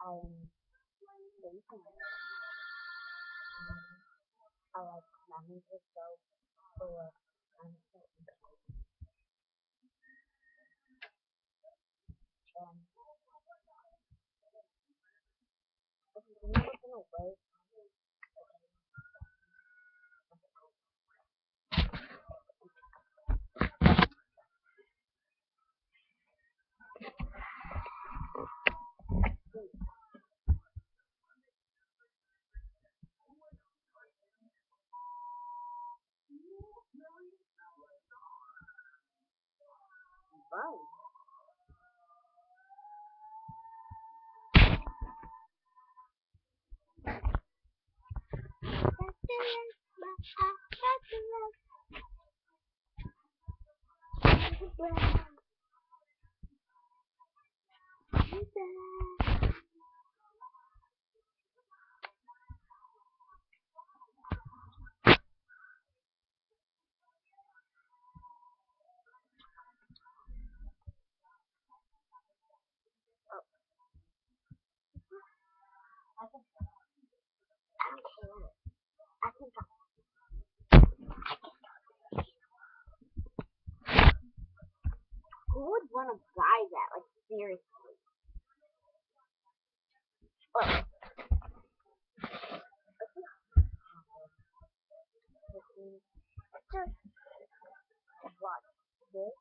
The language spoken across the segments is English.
I'm thinking I like planning to go for and if you never been away, fun. I can, I can talk. Who would want to buy that? Like seriously? Well, just watch this.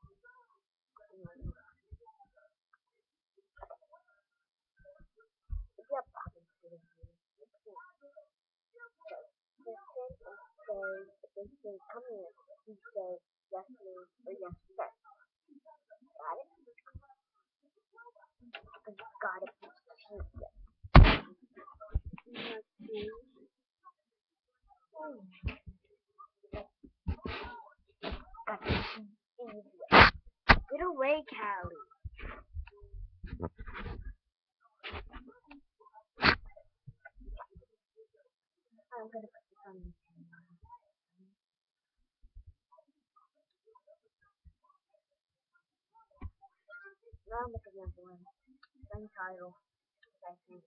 Yep, I've been doing this. This thing says, this thing come here. He says yes please or yes sir. Got it? I got it. Get away, Callie. I'm gonna put this on YouTube. Now look at another one. Same title. I think.